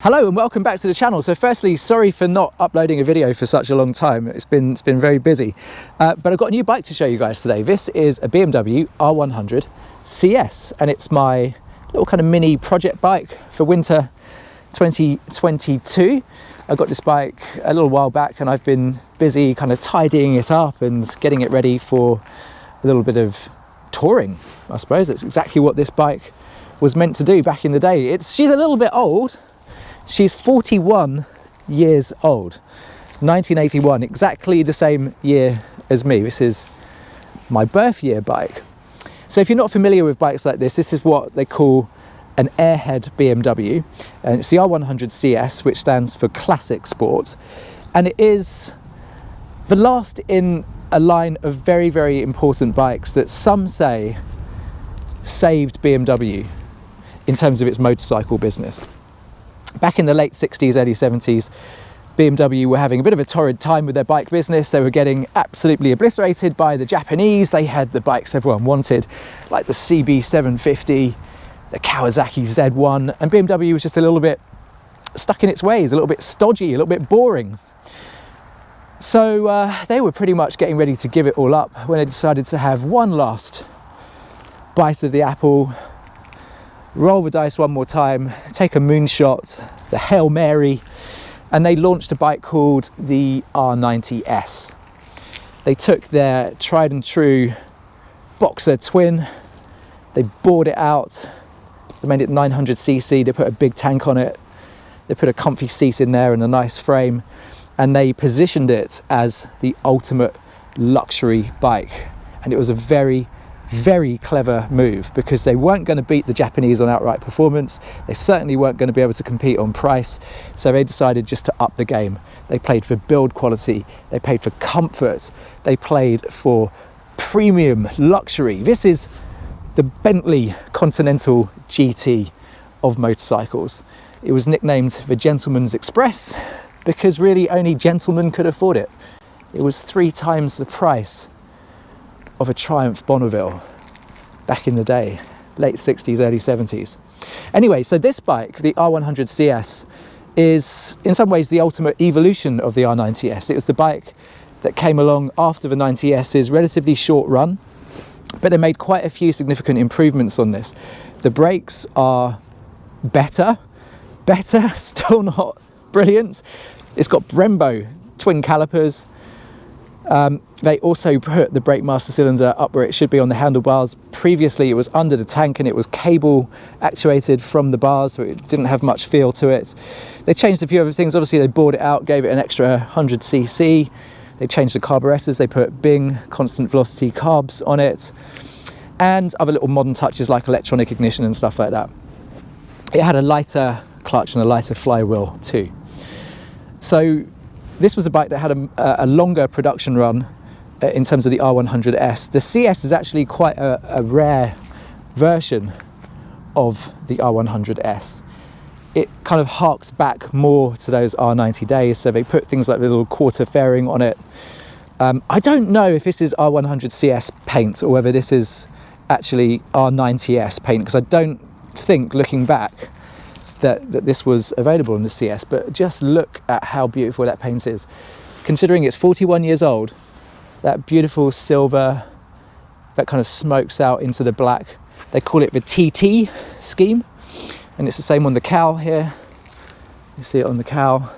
Hello and welcome back to the channel. So firstly, sorry for not uploading a video for such a long time. It's been very busy, but I've got a new bike to show you guys today. This is a BMW R100CS and it's my little kind of mini project bike for winter 2022. I got this bike a little while back and I've been busy kind of tidying it up and getting it ready for a little bit of touring. I suppose that's exactly what this bike was meant to do back in the day. She's a little bit old. She's 41 years old, 1981, exactly the same year as me. This is my birth year bike. So if you're not familiar with bikes like this is what they call an Airhead BMW, and it's the R100CS, which stands for Classic Sport, and it is the last in a line of very important bikes that some say saved BMW in terms of its motorcycle business. Back in the late 60s, early 70s, BMW were having a bit of a torrid time with their bike business. They were getting absolutely obliterated by the Japanese. They had the bikes everyone wanted, like the CB750, the Kawasaki Z1, and BMW was just a little bit stuck in its ways, a little bit stodgy, a little bit boring. So they were pretty much getting ready to give it all up when they decided to have one last bite of the apple, roll the dice one more time, take a moonshot, the Hail Mary, and they launched a bike called the R90S. They took their tried and true Boxer twin, they bored it out, they made it 900cc, they put a big tank on it, they put a comfy seat in there and a nice frame, and they positioned it as the ultimate luxury bike. And it was a very clever move because they weren't going to beat the Japanese on outright performance. They certainly weren't going to be able to compete on price. So they decided just to up the game. They played for build quality. They played for comfort. They played for premium luxury. This is the Bentley Continental GT of motorcycles. It was nicknamed the Gentleman's Express because really only gentlemen could afford it. It was 3 times the price of a Triumph Bonneville back in the day, late 60s, early 70s. Anyway, so this bike, the R100CS, is in some ways the ultimate evolution of the R90S. It was the bike that came along after the 90S's relatively short run, but they made quite a few significant improvements on this. The brakes are better, still not brilliant. It's got Brembo twin calipers. They also put the brake master cylinder up where it should be on the handlebars. Previously it was under the tank and it was cable actuated from the bars, so it didn't have much feel to it. They changed a few other things. Obviously they bored it out, gave it an extra 100cc. They changed the carburetors, they put Bing constant velocity carbs on it, and other little modern touches like electronic ignition and stuff like that. It had a lighter clutch and a lighter flywheel too. So this was a bike that had a longer production run in terms of the R100S. The CS is actually quite a rare version of the R100S. It kind of harks back more to those R90 days, so they put things like the little quarter fairing on it. I don't know if this is R100CS paint or whether this is actually R90S paint, because I don't think, looking back, that this was available in the CS, but just look at how beautiful that paint is. Considering it's 41 years old, that beautiful silver that kind of smokes out into the black. They call it the TT scheme, and it's the same on the cowl here. You see it on the cowl,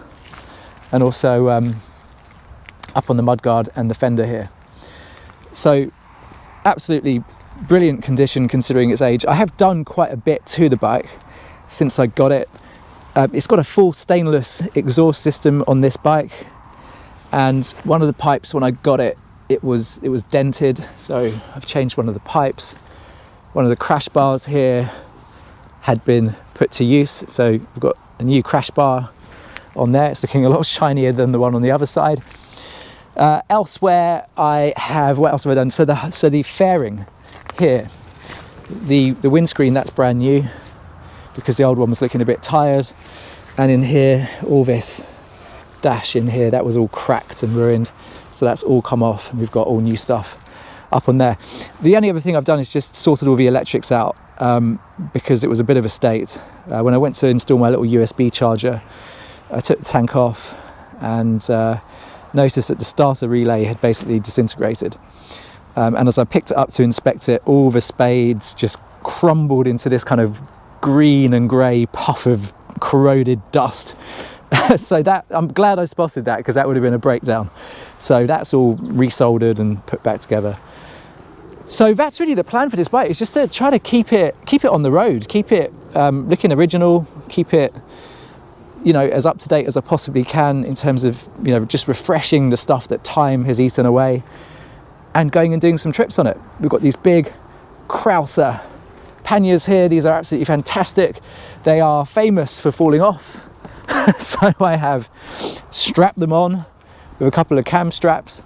and also up on the mudguard and the fender here. So absolutely brilliant condition considering its age. I have done quite a bit to the bike since I got it. It's got a full stainless exhaust system on this bike, and one of the pipes when I got it, it was dented, so I've changed one of the pipes. One of the crash bars here had been put to use, so we've got a new crash bar on there. It's looking a lot shinier than the one on the other side. Elsewhere what else have I done? So the fairing here, the windscreen, that's brand new, because the old one was looking a bit tired. And in here, all this dash in here, that was all cracked and ruined, so that's all come off and we've got all new stuff up on there. The only other thing I've done is just sorted all the electrics out, because it was a bit of a state. When I went to install my little USB charger, I took the tank off and noticed that the starter relay had basically disintegrated. And as I picked it up to inspect it, all the spades just crumbled into this kind of green and grey puff of corroded dust. So that, I'm glad I spotted that, because that would have been a breakdown. So that's all resoldered and put back together. So that's really the plan for this bike, is just to try to keep it on the road, keep it looking original, keep it, you know, as up to date as I possibly can in terms of, you know, just refreshing the stuff that time has eaten away, and going and doing some trips on it. We've got these big Krauser panniers here. These are absolutely fantastic. They are famous for falling off. So I have strapped them on with a couple of cam straps,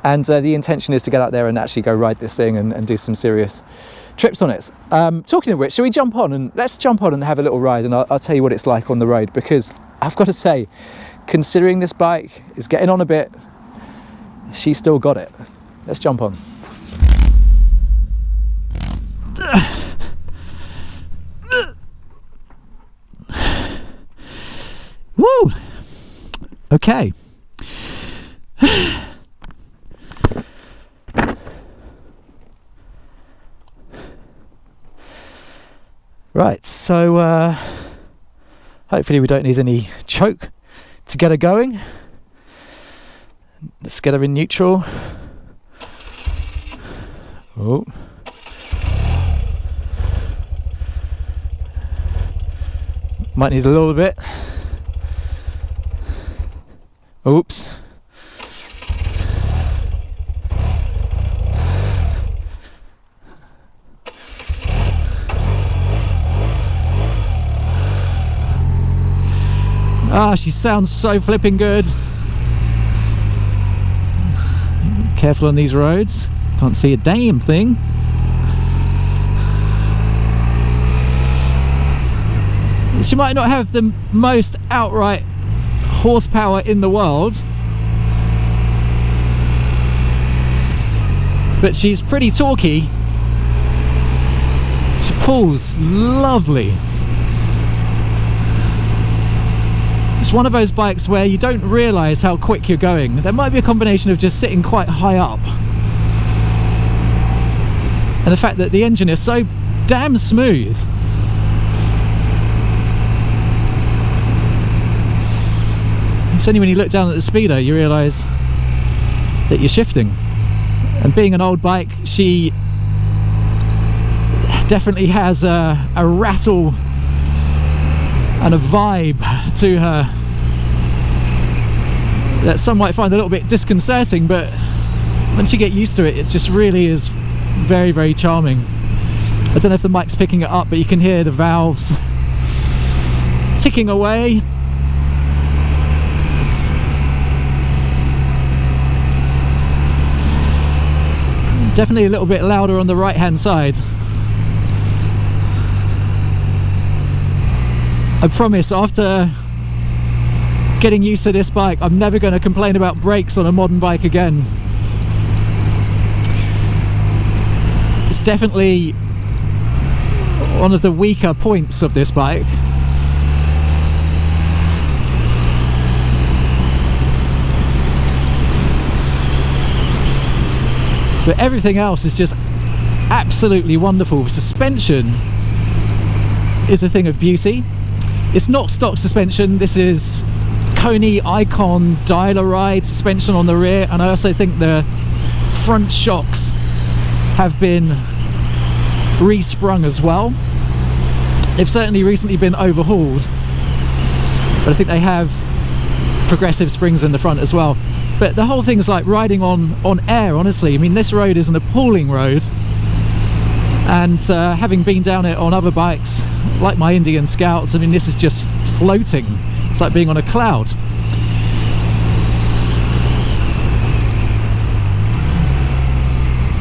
and the intention is to get out there and actually go ride this thing and do some serious trips on it. Talking of which, shall we jump on and let's jump on and have a little ride, and I'll tell you what it's like on the road, because I've got to say, considering this bike is getting on a bit, she's still got it. Let's jump on. Woo! Okay. Right, so hopefully we don't need any choke to get her going. Let's get her in neutral. Oh. Might need a little bit. Oops. Ah, she sounds so flipping good. Careful on these roads. Can't see a damn thing. She might not have the most outright horsepower in the world, but she's pretty torquey. She pulls lovely. It's one of those bikes where you don't realise how quick you're going. There might be a combination of just sitting quite high up and the fact that the engine is so damn smooth. It's only when you look down at the speedo you realise that you're shifting. And being an old bike, she definitely has a rattle and a vibe to her that some might find a little bit disconcerting, but once you get used to it, it just really is very, very charming. I don't know if the mic's picking it up, but you can hear the valves ticking away. Definitely a little bit louder on the right hand side. I promise, after getting used to this bike, I'm never going to complain about brakes on a modern bike again. It's definitely one of the weaker points of this bike. But everything else is just absolutely wonderful. The suspension is a thing of beauty. It's not stock suspension. This is Koni Icon dial-a-ride suspension on the rear, and I also think the front shocks have been resprung as well. They've certainly recently been overhauled, but I think they have progressive springs in the front as well. But the whole thing is like riding on air, honestly. I mean, this road is an appalling road, and having been down it on other bikes like my Indian Scouts, I mean, this is just floating. It's like being on a cloud.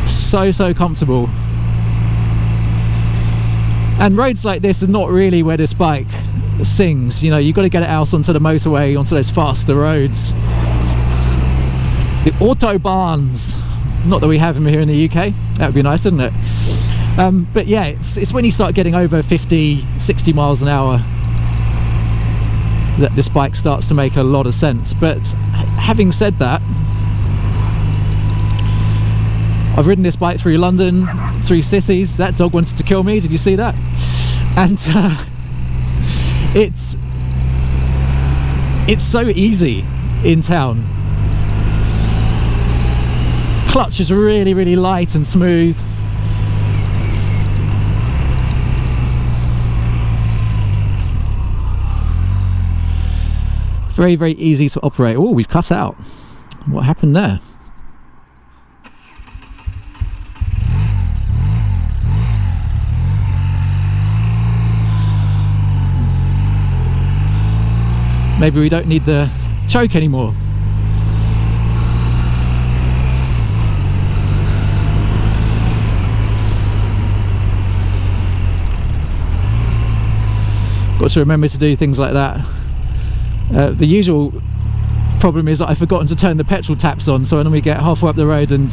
So comfortable. And roads like this are not really where this bike sings. You know, you've got to get it out onto the motorway, onto those faster roads. The Autobahns. Not that we have them here in the UK. That would be nice, wouldn't it? But yeah, it's when you start getting over 50, 60 miles an hour that this bike starts to make a lot of sense. But having said that, I've ridden this bike through London, through cities. That dog wanted to kill me, did you see that? And it's so easy in town. Clutch is really, really light and smooth. Very, very easy to operate. Oh, we've cut out. What happened there? Maybe we don't need the choke anymore. Got to remember to do things like that. The usual problem is that I've forgotten to turn the petrol taps on, so I normally get halfway up the road and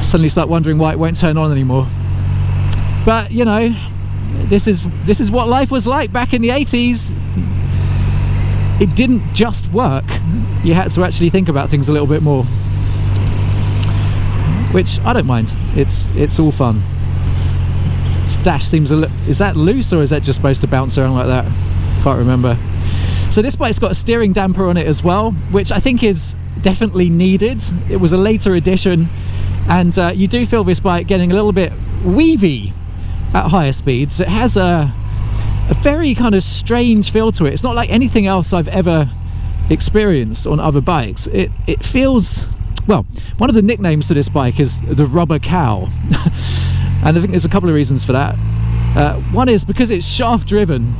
suddenly start wondering why it won't turn on anymore. But you know, this is what life was like back in the 80s. It didn't just work. You had to actually think about things a little bit more, which I don't mind. It's all fun. This dash seems is that loose, or is that just supposed to bounce around like that? Can't remember. So this bike's got a steering damper on it as well, which I think is definitely needed. It was a later addition, and you do feel this bike getting a little bit weavy at higher speeds. It has a very kind of strange feel to it. It's not like anything else I've ever experienced on other bikes. It feels, well, one of the nicknames to this bike is the rubber cow. And I think there's a couple of reasons for that. One is because it's shaft driven.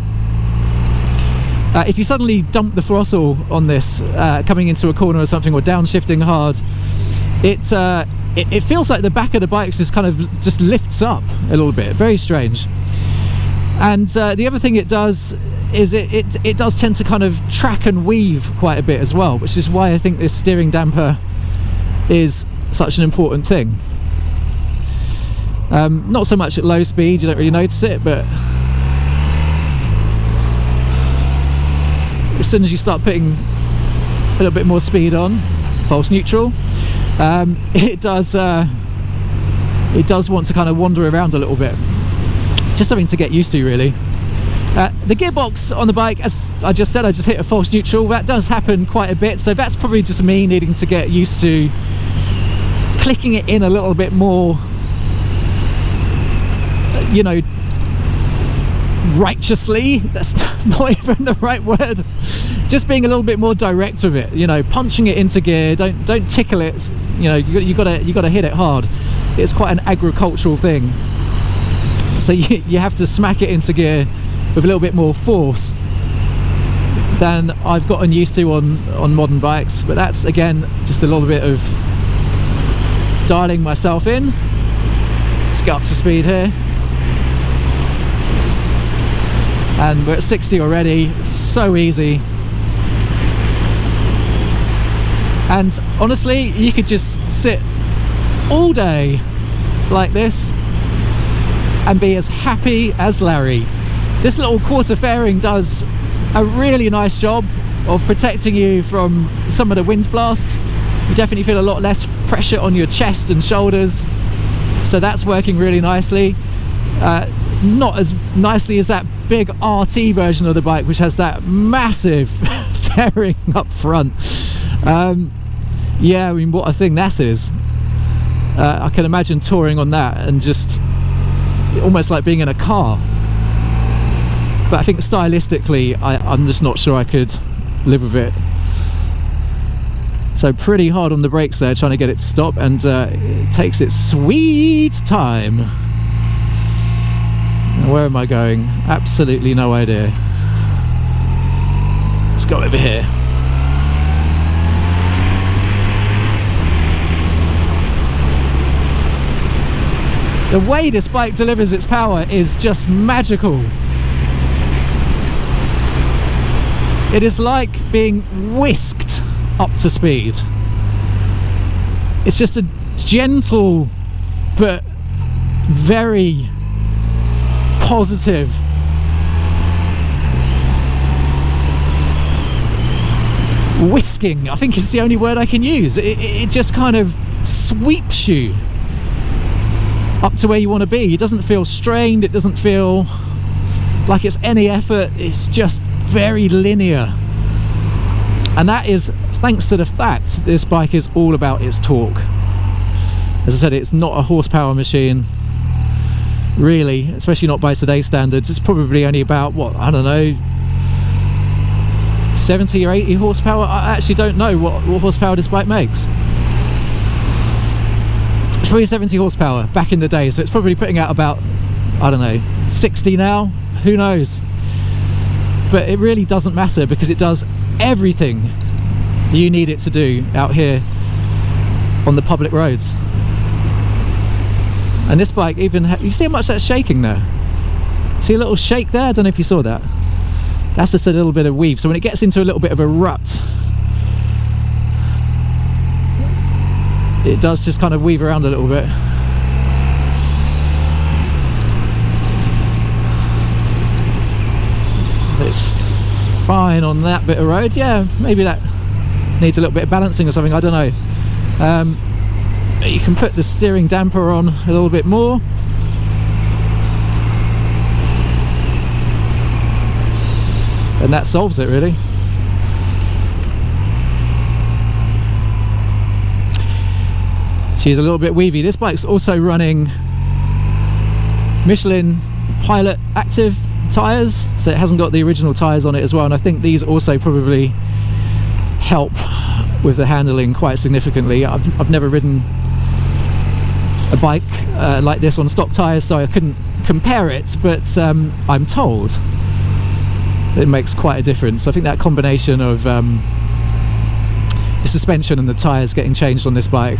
If you suddenly dump the throttle on this coming into a corner or something, or downshifting hard, it feels like the back of the bike just kind of just lifts up a little bit. Very strange. And the other thing it does is it does tend to kind of track and weave quite a bit as well, which is why I think this steering damper is such an important thing. Not so much at low speed, you don't really notice it, but as soon as you start putting a little bit more speed on, false neutral, it does want to kind of wander around a little bit. Just something to get used to, really. The gearbox on the bike, as I just said, I just hit a false neutral. That does happen quite a bit, so that's probably just me needing to get used to clicking it in a little bit more, you know, righteously. That's not even the right word. Just being a little bit more direct with it, you know, punching it into gear. Don't tickle it, you know. You gotta hit it hard. It's quite an agricultural thing, so you have to smack it into gear with a little bit more force than I've gotten used to on modern bikes. But that's, again, just a little bit of dialing myself in. Let's get up to speed here, and we're at 60 already. So easy. And honestly, you could just sit all day like this and be as happy as Larry. This little quarter fairing does a really nice job of protecting you from some of the wind blast. You definitely feel a lot less pressure on your chest and shoulders, so that's working really nicely. Not as nicely as that big RT version of the bike, which has that massive fairing up front. Yeah, I mean, what a thing that is. I can imagine touring on that and just almost like being in a car. But I think stylistically, I'm just not sure I could live with it. So pretty hard on the brakes there, trying to get it to stop, and it takes its sweet time. Now, where am I going? Absolutely no idea. Let's go over here. The way this bike delivers its power is just magical. It is like being whisked up to speed. it's just a gentle but very positive whisking, I think is the only word I can use. It just kind of sweeps you up to where you want to be. It doesn't feel strained, it doesn't feel like it's any effort, it's just very linear. And that is thanks to the fact this bike is all about its torque. As I said, it's not a horsepower machine, really, especially not by today's standards. It's probably only about, what, I don't know, 70 or 80 horsepower. I actually don't know what horsepower this bike makes. It's probably 70 horsepower back in the day, so it's probably putting out about, I don't know, 60 now, who knows. But it really doesn't matter because it does everything you need it to do out here on the public roads. And this bike even, you see how much that's shaking there? See a little shake there? I don't know if you saw that. That's just a little bit of weave. So when it gets into a little bit of a rut, it does just kind of weave around a little bit. So it's fine on that bit of road. Yeah, maybe that needs a little bit of balancing or something, I don't know. You can put the steering damper on a little bit more. And that solves it, really. She's a little bit weavy. This bike's also running Michelin Pilot Active tyres, so it hasn't got the original tyres on it as well, and I think these also probably help with the handling quite significantly. I've never ridden a bike like this on stock tyres, so I couldn't compare it, but I'm told it makes quite a difference. I think that combination of the suspension and the tyres getting changed on this bike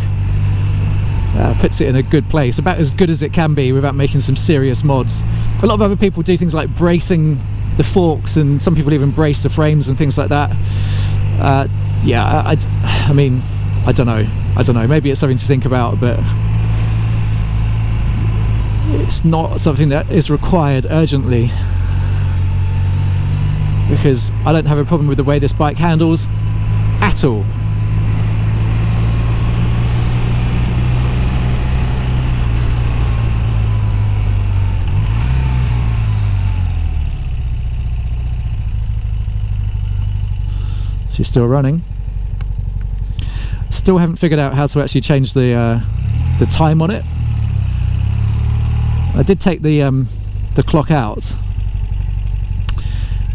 puts it in a good place, about as good as it can be without making some serious mods. A lot of other people do things like bracing the forks, and some people even brace the frames and things like that. Yeah, I mean, I don't know, maybe it's something to think about, but it's not something that is required urgently, because I don't have a problem with the way this bike handles at all. She's still running. Still haven't figured out how to actually change the time on it. I did take the clock out,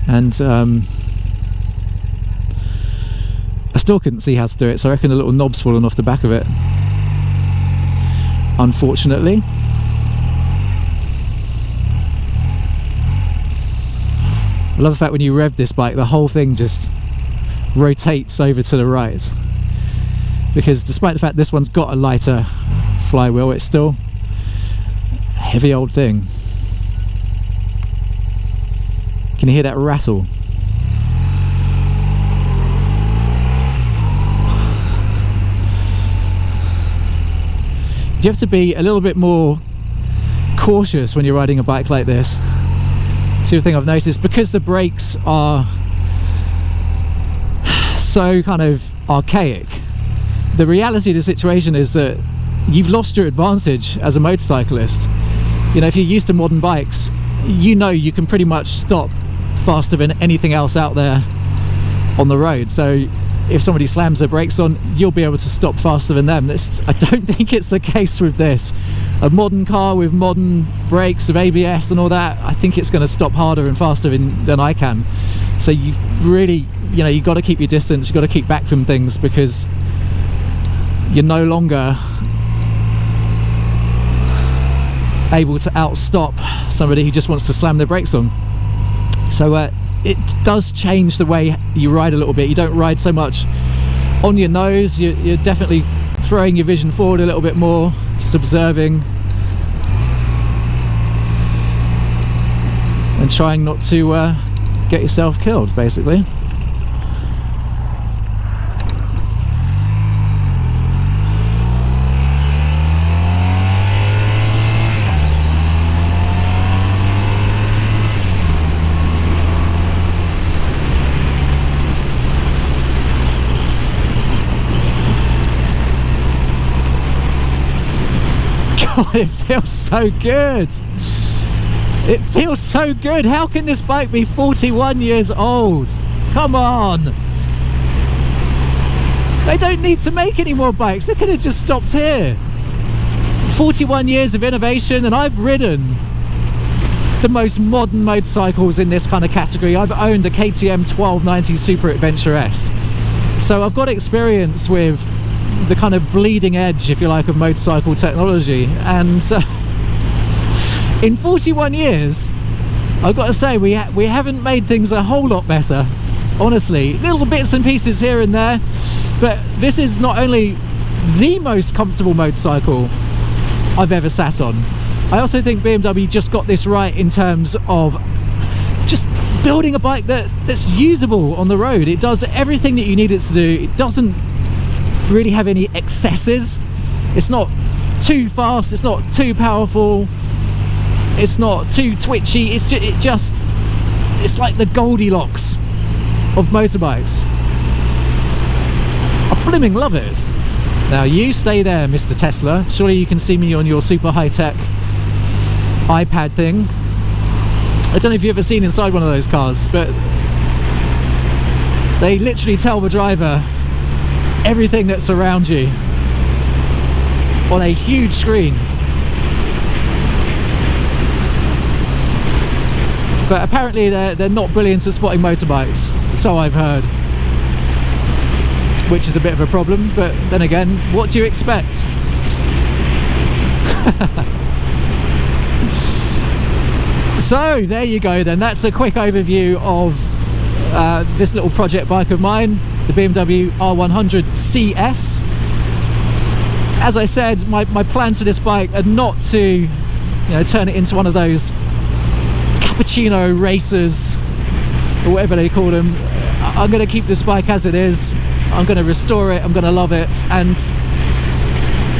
and I still couldn't see how to do it, so I reckon the little knob's fallen off the back of it, unfortunately. I love the fact when you rev this bike, the whole thing just rotates over to the right, because despite the fact this one's got a lighter flywheel, it's still a heavy old thing. Can you hear that rattle? Do you have to be a little bit more cautious when you're riding a bike like this? See, the thing I've noticed, because the brakes are so kind of archaic, the reality of the situation is that you've lost your advantage as a motorcyclist. You know, if you're used to modern bikes, you know you can pretty much stop faster than anything else out there on the road. So if somebody slams their brakes on, you'll be able to stop faster than them. I don't think it's the case with this. A modern car with modern brakes, with ABS and all that, I think it's going to stop harder and faster than I can. So you've really, you know, you've got to keep your distance, you've got to keep back from things, because you're no longer able to outstop somebody who just wants to slam their brakes on. So it does change the way you ride a little bit. You don't ride so much on your nose, you're definitely throwing your vision forward a little bit more, just observing and trying not to get yourself killed, basically. God, it feels so good. It feels so good. How can this bike be 41 years old? Come on. They don't need to make any more bikes. They could have just stopped here. 41 years of innovation, and I've ridden the most modern motorcycles in this kind of category. I've owned a KTM 1290 Super Adventure S. So I've got experience with the kind of bleeding edge, if you like, of motorcycle technology. And in 41 years, I've got to say, we haven't made things a whole lot better. Honestly, little bits and pieces here and there, but this is not only the most comfortable motorcycle I've ever sat on. I also think BMW just got this right in terms of just building a bike that's usable on the road. It does everything that you need it to do. It doesn't really have any excesses. It's not too fast, it's not too powerful, it's not too twitchy. It's like the Goldilocks of motorbikes. I blimming love it. Now you stay there, Mr. Tesla. Surely you can see me on your super high-tech iPad thing. I don't know if you've ever seen inside one of those cars, but they literally tell the driver everything that's around you on a huge screen. But apparently they're not brilliant at spotting motorbikes, so I've heard, which is a bit of a problem. But then again, what do you expect? So there you go then. That's a quick overview of this little project bike of mine, the BMW R100CS. As I said, my plans for this bike are not to, turn it into one of those cappuccino racers or whatever they call them. I'm going to keep this bike as it is. I'm going to restore it. I'm going to love it. And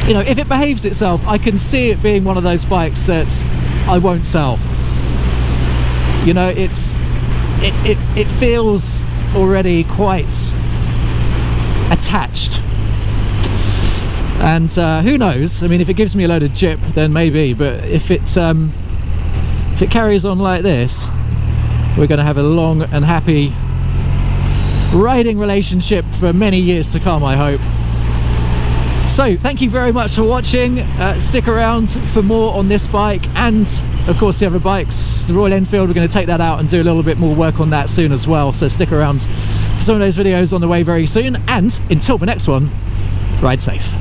if it behaves itself, I can see it being one of those bikes that I won't sell. It feels already quite attached. And who knows? I mean, if it gives me a load of jip, then maybe. But if it carries on like this, we're going to have a long and happy riding relationship for many years to come, I hope. So thank you very much for watching. Stick around for more on this bike and of course the other bikes. The Royal Enfield, we're going to take that out and do a little bit more work on that soon as well, so stick around for some of those videos on the way very soon, and until the next one, ride safe.